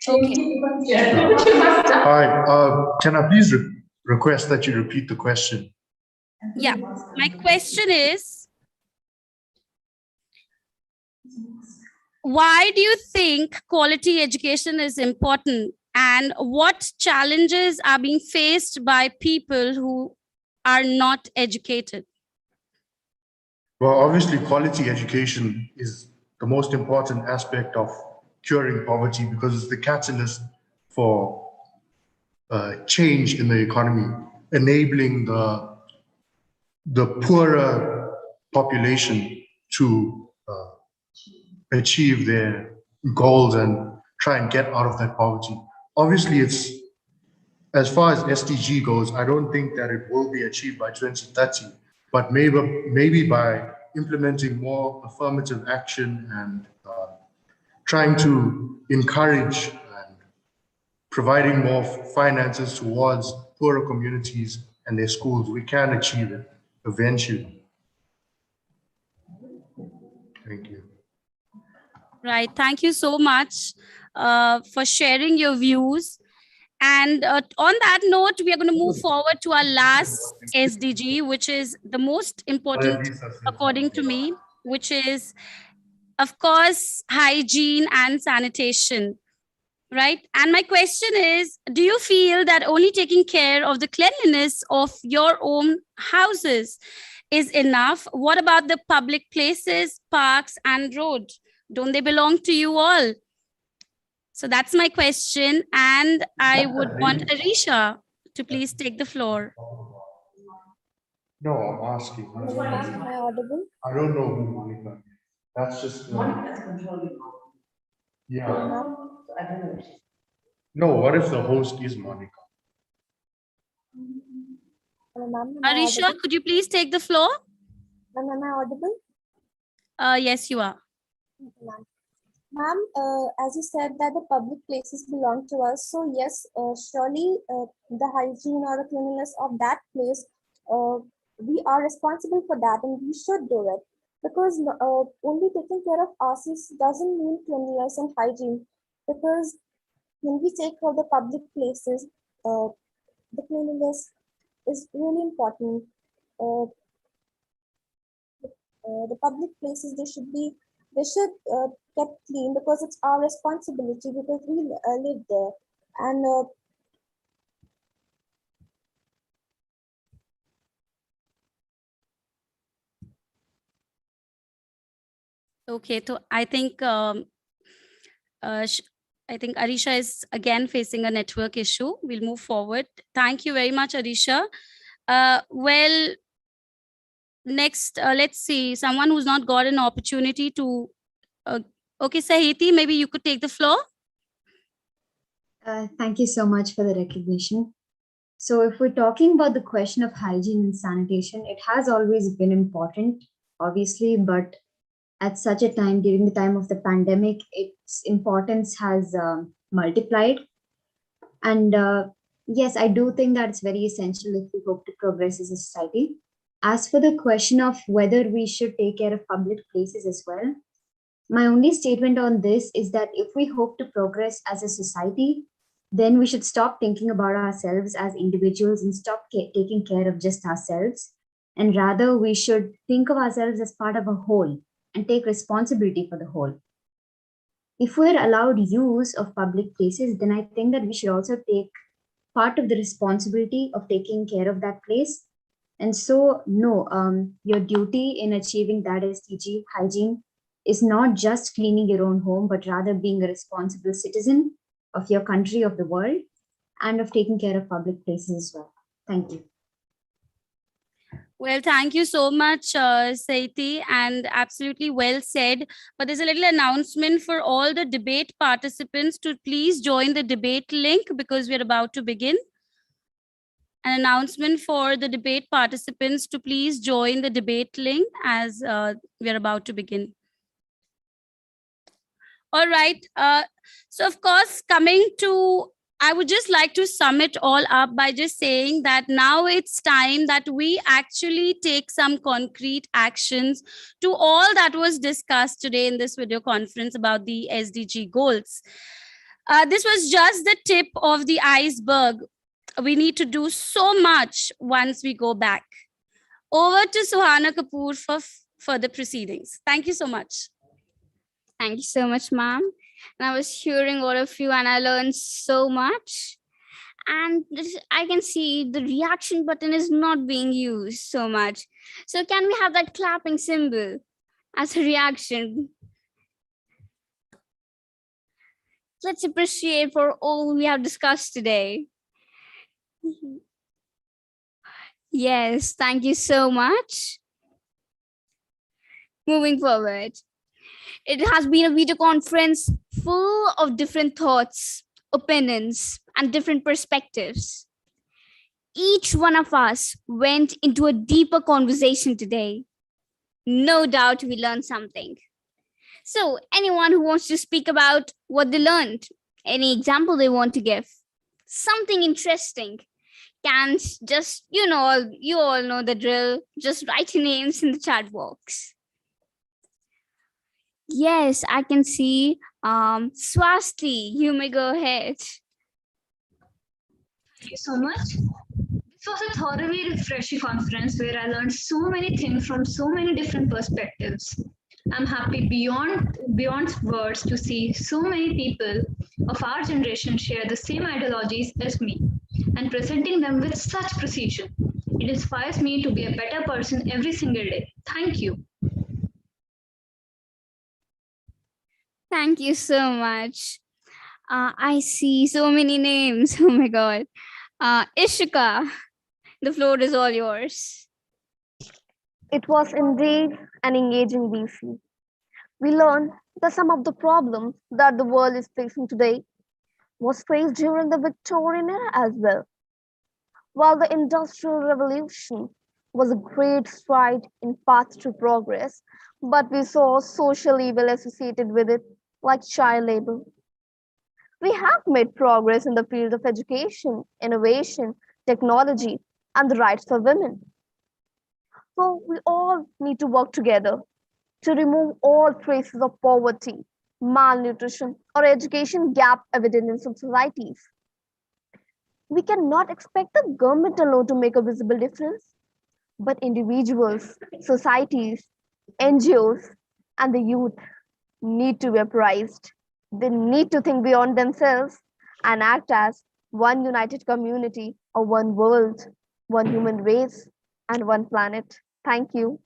Okay. Hi, can I please request that you repeat the question? Yeah, my question is, why do you think quality education is important, and what challenges are being faced by people who are not educated? Well, obviously, quality education is the most important aspect of curing poverty because it's the catalyst for change in the economy, enabling the poorer population to achieve their goals and try and get out of that poverty. Obviously, it's as far as SDG goes, I don't think that it will be achieved by 2030, but maybe by implementing more affirmative action and trying to encourage and providing more finances towards poorer communities and their schools, we can achieve it eventually. Thank you. Right. Thank you so much for sharing your views. And on that note, we are going to move forward to our last SDG, which is the most important, according to me, which is, of course, hygiene and sanitation. Right. And my question is, do you feel that only taking care of the cleanliness of your own houses is enough? What about the public places, parks, and roads? Don't they belong to you all? So that's my question. And I would want Arisha to please take the floor. No, I'm asking. Am I audible? I don't know who Monica is. That's just. Yeah. No, what if the host is Monica? Ma'am, Arisha, could you please take the floor? Am I audible? Yes, you are. Ma'am, as you said that the public places belong to us, so yes, surely the hygiene or the cleanliness of that place, we are responsible for that and we should do it. Because only taking care of ourselves doesn't mean cleanliness and hygiene. Because when we take care of the public places, the cleanliness is really important. The public places, they should kept clean because it's our responsibility because we live there. And Okay, so I think Arisha is again facing a network issue. We'll move forward. Thank you very much, Arisha. Well, next, let's see, someone who's not got an opportunity to, okay, Sahiti, maybe you could take the floor. Thank you so much for the recognition. So if we're talking about the question of hygiene and sanitation, it has always been important, obviously, but at such a time, during the time of the pandemic, its importance has multiplied. And yes, I do think that it's very essential if we hope to progress as a society. As for the question of whether we should take care of public places as well, my only statement on this is that if we hope to progress as a society, then we should stop thinking about ourselves as individuals and stop taking care of just ourselves. And rather, we should think of ourselves as part of a whole and take responsibility for the whole. If we're allowed use of public places, then I think that we should also take part of the responsibility of taking care of that place. And so, no, your duty in achieving that SDG hygiene is not just cleaning your own home, but rather being a responsible citizen of your country, of the world, and of taking care of public places as well. Thank you. Well, thank you so much, Saiti, and absolutely well said. But there's a little announcement for all the debate participants to please join the debate link because we're about to begin. An announcement for the debate participants to please join the debate link as we're about to begin. All right. So, of course, I would just like to sum it all up by just saying that now it's time that we actually take some concrete actions to all that was discussed today in this video conference about the SDG goals. This was just the tip of the iceberg. We need to do so much once we go back. Over to Suhana Kapoor for further proceedings. Thank you so much. Thank you so much, ma'am. And I was hearing all of you and I learned so much. And I can see the reaction button is not being used so much. So can we have that clapping symbol as a reaction? Let's appreciate for all we have discussed today. Yes, thank you so much. Moving forward. It has been a video conference full of different thoughts, opinions, and different perspectives. Each one of us went into a deeper conversation today. No doubt we learned something. So anyone who wants to speak about what they learned, any example they want to give, something interesting, can just, you all know the drill, just write your names in the chat box. Yes, I can see. Swasti, you may go ahead. Thank you so much. This was a thoroughly refreshing conference where I learned so many things from so many different perspectives. I'm happy beyond words to see so many people of our generation share the same ideologies as me and presenting them with such precision. It inspires me to be a better person every single day. Thank you. Thank you so much. I see so many names. Oh my God. Ishika, the floor is all yours. It was indeed an engaging BC. We learned that some of the problems that the world is facing today was faced during the Victorian era as well. While the Industrial Revolution was a great stride in path to progress, but we saw social evil associated with it, like child labor. We have made progress in the field of education, innovation, technology, and the rights for women. So we all need to work together to remove all traces of poverty, malnutrition, or education gap evident in some societies. We cannot expect the government alone to make a visible difference, but individuals, societies, NGOs, and the youth need to be apprised. They need to think beyond themselves and act as one united community or one world, one human race, and one planet. Thank you.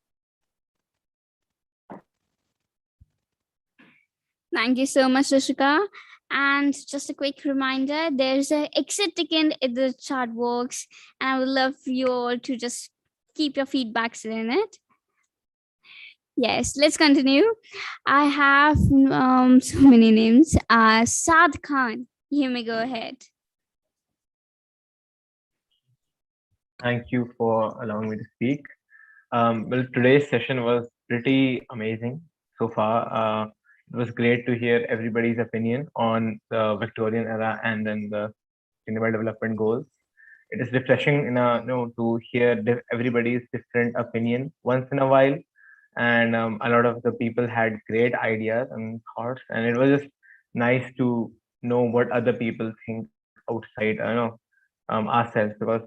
Thank you so much, Rishika. And just a quick reminder, there's an exit ticket in the chat box, and I would love you all to just keep your feedbacks in it. Yes, let's continue. I have so many names. Saad Khan, you may go ahead. Thank you for allowing me to speak. Well, today's session was pretty amazing so far. It was great to hear everybody's opinion on the Victorian era and then the Sustainable Development Goals. It is refreshing, to hear everybody's different opinion once in a while, and a lot of the people had great ideas and thoughts, and it was just nice to know what other people think outside, ourselves, because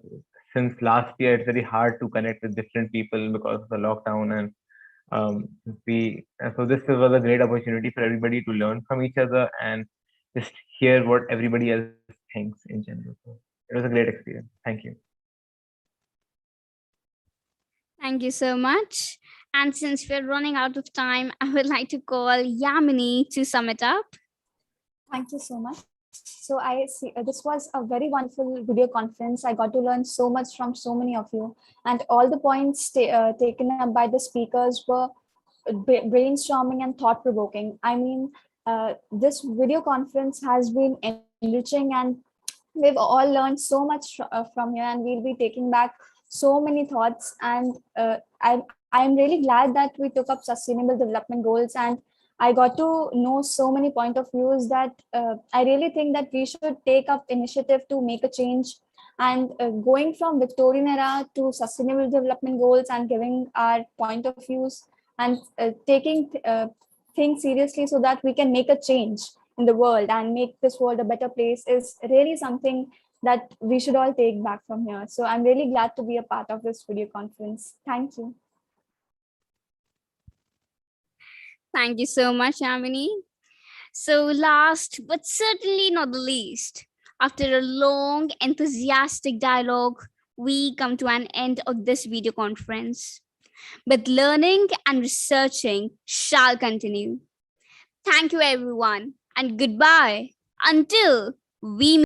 since last year it's very hard to connect with different people because of the lockdown, and so this was a great opportunity for everybody to learn from each other and just hear what everybody else thinks in general. So it was a great experience. Thank you. Thank you so much. And since we're running out of time, I would like to call Yamini to sum it up. Thank you so much. So I see this was a very wonderful video conference. I got to learn so much from so many of you, and all the points taken up by the speakers were brainstorming and thought provoking. I mean, this video conference has been enriching, and we've all learned so much from here, and we'll be taking back so many thoughts. And I'm really glad that we took up sustainable development goals, and I got to know so many point of views that I really think that we should take up initiative to make a change, and going from Victorian era to sustainable development goals and giving our point of views and taking things seriously so that we can make a change in the world and make this world a better place is really something that we should all take back from here. So I'm really glad to be a part of this video conference. Thank you. Thank you so much, Yamini. So last, but certainly not the least, after a long, enthusiastic dialogue, we come to an end of this video conference. But learning and researching shall continue. Thank you, everyone, and goodbye until we meet.